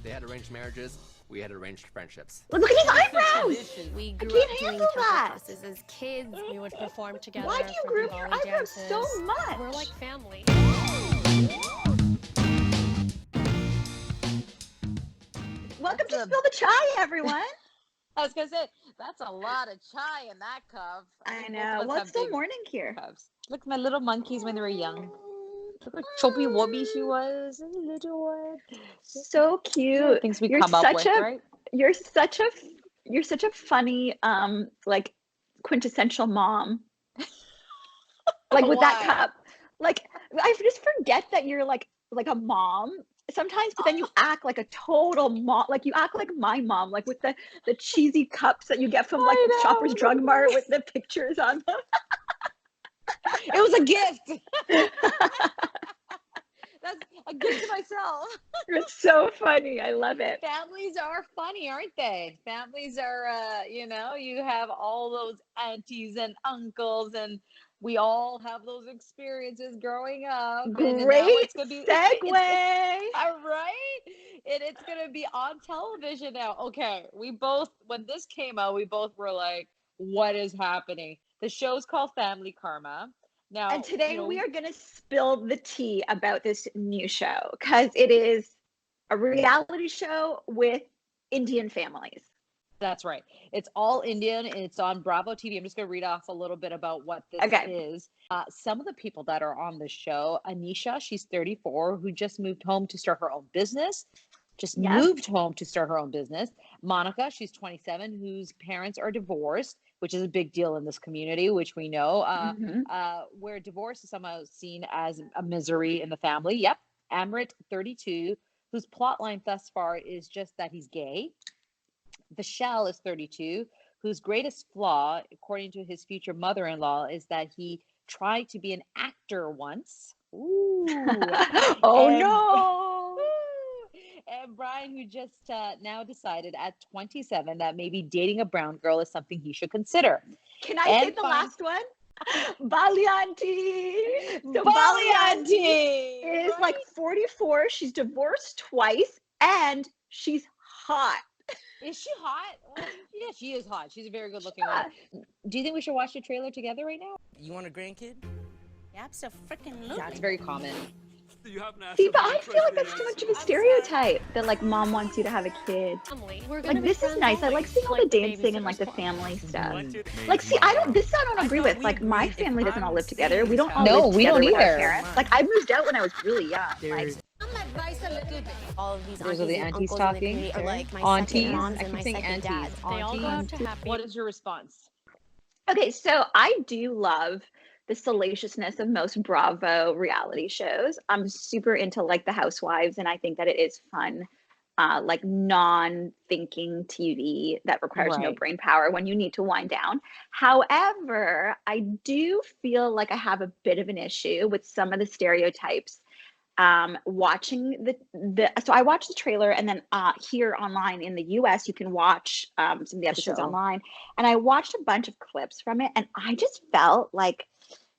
They had arranged marriages. We had arranged friendships. Look at his eyebrows! We I grew can't up doing handle temple that. classes as kids. We would perform together. Why do you for groom your Diwali eyebrows so dances. much? We're like family. Welcome to Spill the Chai, everyone. I was gonna say that's a lot of chai in that cup. I know. Well, it's still morning here. Cups. Look at my little monkeys when they were young. Look how choppy wobby she was, a little one. So cute. Things we You're come up such with, a right? you're such a funny like quintessential mom. Like with that Why? cup. Like I just forget that you're like a mom sometimes, but then you act like a total mom. Like you act like my mom, like with the cheesy cups that you get from like I Shoppers know. Drug Mart with the pictures on them. It was a gift. That's a gift to myself. It's so funny. I love it. Families are funny, aren't they? Families are, you have all those aunties and uncles, and we all have those experiences growing up. And now Great it's gonna be segue. all right, and it's gonna be on television now. Okay, when this came out, we both were like, "What is happening?" The show's called Family Karma. Now, And today we are going to spill the tea about this new show because it is a reality show with Indian families. That's right. It's all Indian. And it's on Bravo TV. I'm just going to read off a little bit about what this is. Some of the people that are on the show, Anisha, she's 34, who just moved home to start her own business. Monica, she's 27, whose parents are divorced, which is a big deal in this community, which we know, where divorce is somehow seen as a misery in the family. Yep. Amrit, 32, whose plot line thus far is just that he's gay. Vishal is 32, whose greatest flaw, according to his future mother-in-law, is that he tried to be an actor once. Ooh. No. And Brian, who just now decided at 27 that maybe dating a brown girl is something he should consider. Can I say the last one? Balianti. So Balianti is like 44. She's divorced twice and she's hot. Is she hot? Well, yeah, she is hot. She's a very good looking one. Do you think we should watch the trailer together right now? You want a grandkid? Absolutely. That's very common. See, but I feel like that's too much of a stereotype that like mom wants you to have a kid. Like this is nice. I like seeing all the dancing and like the family stuff. Like, see, I don't agree with. Like my family doesn't all live together. We don't all live together we don't with our either. parents. Like I moved out when I was really young. Like, All of these Those are the aunties uncles talking. in the community are like my Aunties. second moms I and keep my saying second aunties. dads. They all go out to happy. What is your response? okay, so I do love the salaciousness of most Bravo reality shows. I'm super into like the Housewives, and I think that it is fun, like non-thinking TV that requires no Right. brain power when you need to wind down. However, I do feel like I have a bit of an issue with some of the stereotypes. Watching so I watched the trailer, and then here online in the US you can watch some of the episodes show. online, and I watched a bunch of clips from it, and I just felt like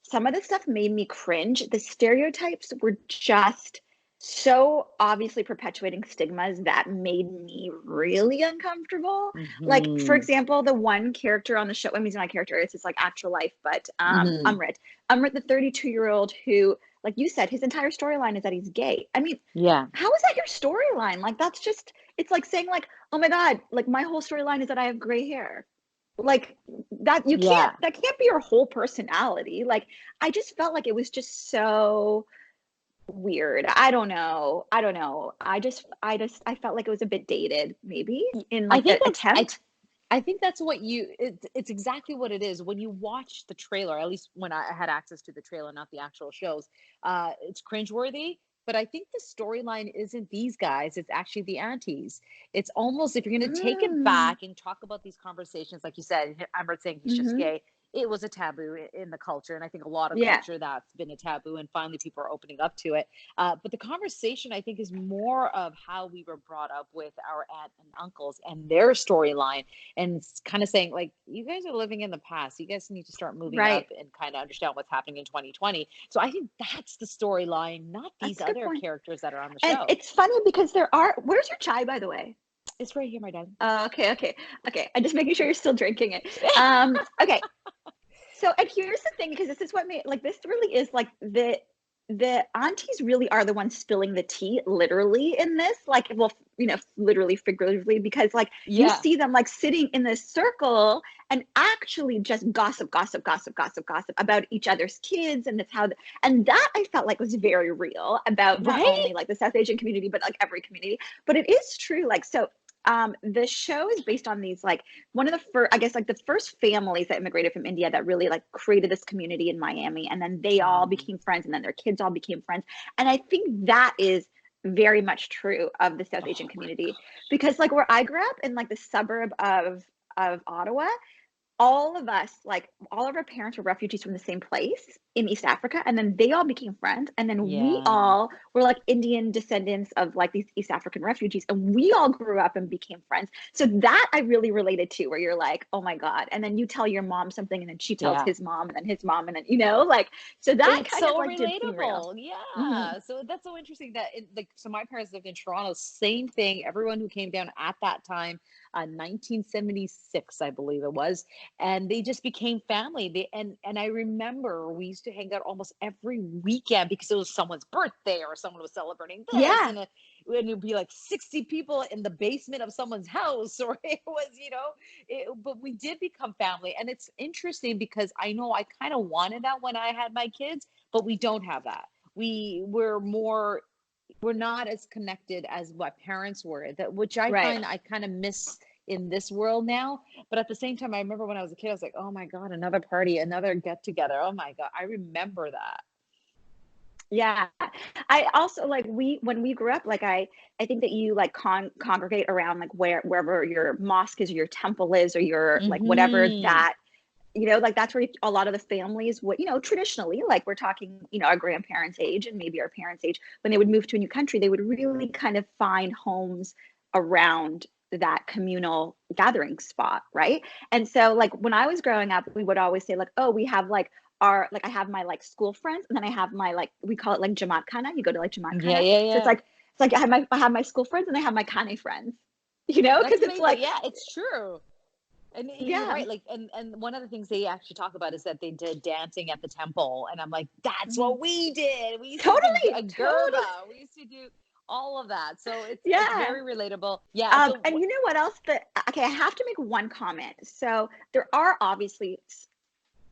some of the stuff made me cringe. The stereotypes were just so obviously perpetuating stigmas that made me really uncomfortable. Like, for example, the one character on the show, I mean, he's not a character, it's just like actual life, but Amrit, the 32-year-old who, like you said, his entire storyline is that he's gay. I mean, Yeah. how is that your storyline? Like, that's just, it's like saying like, oh my God, like my whole storyline is that I have gray hair. Like that, that can't be your whole personality. Like, I just felt like it was just so weird. I don't know. I felt like it was a bit dated, maybe in like the attempt. I think that's what it's exactly what it is. When you watch the trailer, at least when I had access to the trailer, not the actual shows, it's cringeworthy. But I think the storyline isn't these guys, it's actually the aunties. It's almost, if you're going to take it back and talk about these conversations, like you said, I'm not saying he's just gay. it was a taboo in the culture. And I think a lot of Yeah. culture that's been a taboo, and finally people are opening up to it. But the conversation, I think, is more of how we were brought up with our aunt and uncles and their storyline, and kind of saying, like, you guys are living in the past. You guys need to start moving Right. up and kind of understand what's happening in 2020. So I think that's the storyline, not these That's a good other point. characters that are on the And show. it's funny because where's your chai, by the way? It's right here, my darling. Okay. I'm just making sure you're still drinking it. Okay. So, and here's the thing, because this is what made, like, this really is like the aunties really are the ones spilling the tea, literally, in this, like, well, literally, figuratively, because, like, you Yeah. see them, like, sitting in this circle and actually just gossip about each other's kids, and it's and that I felt like was very real about not Right? only, like, the South Asian community, but, like, every community. But it is true, like, so the show is based on these, like, one of the first, I guess, like, the first families that immigrated from India that really, like, created this community in Miami, and then they all became friends, and then their kids all became friends. And I think that is very much true of the South Asian community, because, like, where I grew up in, like, the suburb of Ottawa, all of us, like, all of our parents were refugees from the same place in East Africa, and then they all became friends, and then we all were, like, Indian descendants of, like, these East African refugees, and we all grew up and became friends. So that I really related to, where you're like, oh my God, and then you tell your mom something, and then she tells his mom, and then his mom, and then, like, so that It's kind of, so like, did seem real. relatable. Yeah. So that's so interesting that so my parents lived in Toronto, same thing. Everyone who came down at that time, 1976, I believe it was, and they just became family. And I remember we used to hang out almost every weekend because it was someone's birthday or someone was celebrating this, Yeah. and it'd be like 60 people in the basement of someone's house, or it was, but we did become family. And it's interesting because I know I kind of wanted that when I had my kids, but we don't have that. We're not as connected as what parents were, which I find I kind of miss in this world now. But at the same time, I remember when I was a kid, I was like, oh my God, another party, another get together. Oh my God. I remember that. Yeah. I also, like, when we grew up, like, I think that you, like, congregate around, like, wherever your mosque is, or your temple is, or your, like, whatever that, like, that's where a lot of the families would, traditionally, like, we're talking, our grandparents' age and maybe our parents' age, when they would move to a new country, they would really kind of find homes around that communal gathering spot, right? And so, like, when I was growing up, we would always say, like, oh, we have, like, I have my, like, school friends, and then I have my, like, we call it, like, Jamaat Khana. You go to, like, Jamaat Khana. Yeah. So it's like I have my school friends, and I have my Khane friends, because it's like, yeah, it's true. And you're right. Like, and one of the things they actually talk about is that they did dancing at the temple. And I'm like, that's what we did. We used to do a Gerba. We used to do all of that. So it's very relatable. Yeah. And you know what else? Okay, I have to make one comment. So there are obviously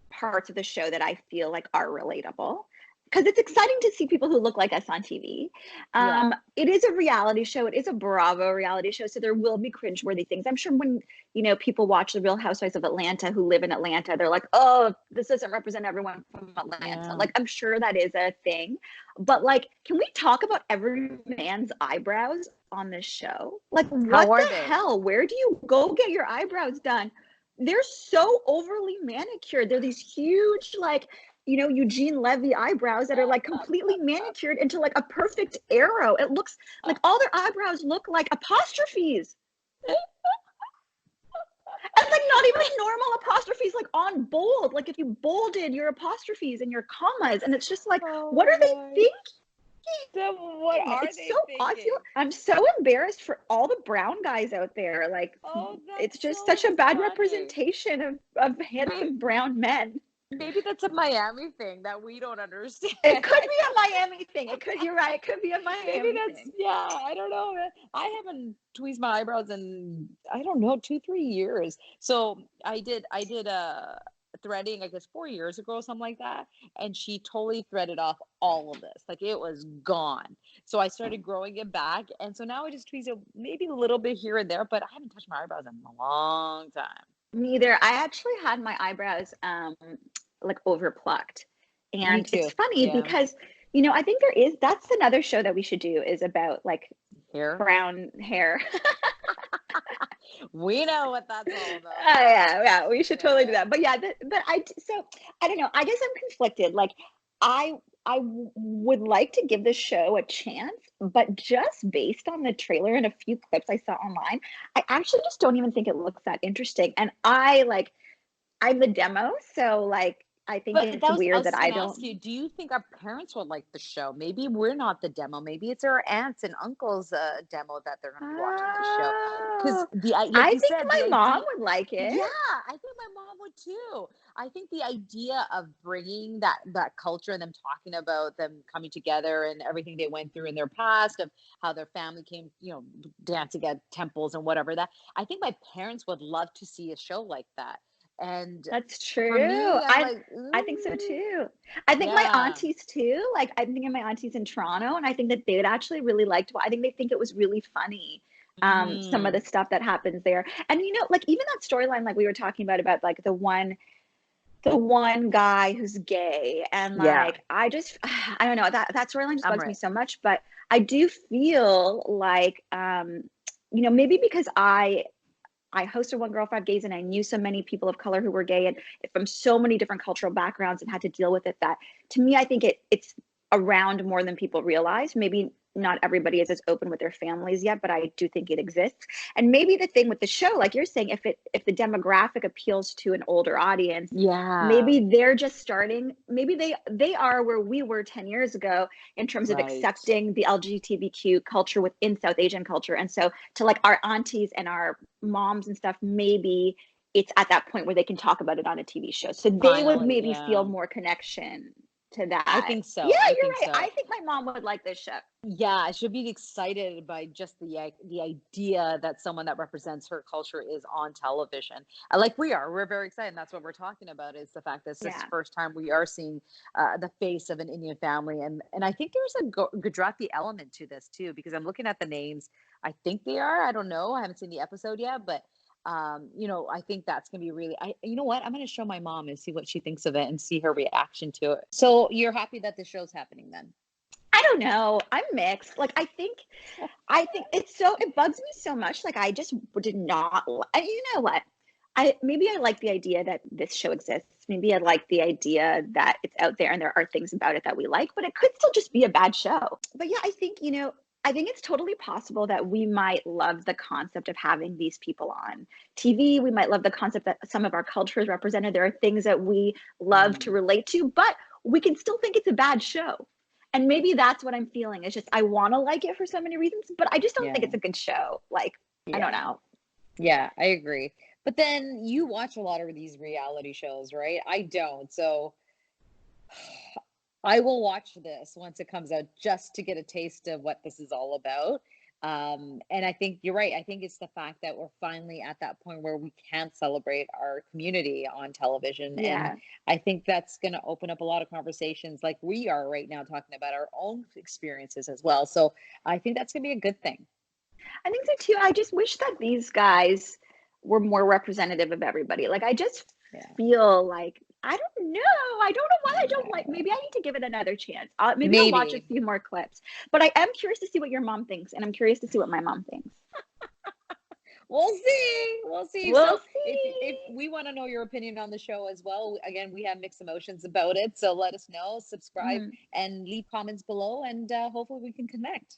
parts of the show that I feel like are relatable, because it's exciting to see people who look like us on TV. It is a reality show. It is a Bravo reality show. So there will be cringeworthy things. I'm sure when, people watch The Real Housewives of Atlanta who live in Atlanta, they're like, oh, this doesn't represent everyone from Atlanta. Yeah. Like, I'm sure that is a thing. But, like, can we talk about every man's eyebrows on this show? Like, what the hell? Where do you go get your eyebrows done? They're so overly manicured. They're these huge, like, Eugene Levy eyebrows that are, like, completely manicured into, like, a perfect arrow. It looks like all their eyebrows look like apostrophes. And, like, not even normal apostrophes, like, on bold. Like, if you bolded your apostrophes and your commas, and it's just like, what are they thinking? What are they thinking? I'm so embarrassed for all the brown guys out there. Like, it's just such a bad representation of handsome brown men. Maybe that's a Miami thing that we don't understand. It could be a Miami thing. You're right. It could be a Miami thing. Yeah, I don't know. I haven't tweezed my eyebrows in, I don't know, 2-3 years. So I did threading, I guess 4 years ago, something like that. And she totally threaded off all of this. Like, it was gone. So I started growing it back. And so now I just tweeze it maybe a little bit here and there, but I haven't touched my eyebrows in a long time. Neither. I actually had my eyebrows like overplucked. And it's funny because, I think that's another show that we should do, is about, like, hair, brown hair. We know what that's all about. Yeah, we should totally do Yeah. that. But yeah, but so I don't know. I guess I'm conflicted. Like I would like to give the show a chance, but just based on the trailer and a few clips I saw online, I actually just don't even think it looks that interesting. And I'm the demo, so like I think But it's that was I weird was that just I gonna ask don't. you, do you think our parents would like the show? Maybe we're not the demo. Maybe it's our aunts and uncles' demo that they're gonna be watching this show. Because Oh, like I you think said, the my mom idea. would like it. Yeah, I think my mom would too. I think the idea of bringing that culture and them talking about them coming together and everything they went through in their past of how their family came, dancing at temples and whatever that. I think my parents would love to see a show like that. And That's for true. me, I'm like, I think so too. I think my yeah. aunties too. Like I'm thinking of my aunties in Toronto, and I think that they would actually really like to. I think they think it was really funny. Some of the Mm, stuff that happens there, and like even that storyline, like we were talking about like the one guy who's gay, and yeah, like I don't know, that storyline just I'm bugs me right. so much. But I do feel like maybe because I hosted One Girl, Five Gays, and I knew so many people of color who were gay and from so many different cultural backgrounds and had to deal with it. That to me, I think it's around more than people realize. Maybe not everybody is as open with their families yet, but I do think it exists. And maybe the thing with the show, like you're saying, if the demographic appeals to an older audience, Yeah, maybe they're just starting. Maybe they are where we were 10 years ago in terms of right. accepting the LGBTQ culture within South Asian culture. And so to like our aunties and our moms and stuff, maybe it's at that point where they can talk about it on a TV show. So they would Finally, maybe yeah. feel more connection to I that. think so. Yeah, I you're think right. I so. think my mom would like this show. Yeah, I should be excited by just the idea that someone that represents her culture is on television. Like we are, we're very excited. And that's what we're talking about is the fact that it's this Yeah. first time we are seeing the face of an Indian family, and I think there's a Gujarati element to this too because I'm looking at the names. I think they are. I don't know. I haven't seen the episode yet, but I think that's gonna be really. You know what? I'm gonna show my mom and see what she thinks of it and see her reaction to it. So you're happy that the show's happening then? I don't know. I'm mixed. Like I think it bugs me so much. Like I just did not you know what? I like the idea that this show exists. Maybe I like the idea that it's out there and there are things about it that we like, but it could still just be a bad show. But yeah, I think it's totally possible that we might love the concept of having these people on TV. We might love the concept that some of our culture is represented. There are things that we love to Mm, relate to, but we can still think it's a bad show. And maybe that's what I'm feeling. It's just I want to like it for so many reasons, but I just don't think yeah, it's a good show. Like, I don't yeah. know. Yeah, I agree. But then you watch a lot of these reality shows, right? I don't. So I will watch this once it comes out just to get a taste of what this is all about. And I think you're right. I think it's the fact that we're finally at that point where we can celebrate our community on television. And Yeah, I think that's going to open up a lot of conversations like we are right now talking about our own experiences as well. So I think that's going to be a good thing. I think so too. I just wish that these guys were more representative of everybody. Like, I just Yeah. feel like I don't know. I don't know why I don't like. Yeah. Maybe I need to give it another chance. Maybe I'll watch a Maybe. few more clips. But I am curious to see what your mom thinks, and I'm curious to see what my mom thinks. We'll see. We'll see. We'll So if see. we want to know your opinion on the show as well, again, we have mixed emotions about it. So let us know, subscribe, Mhm. and leave comments below, and hopefully we can connect.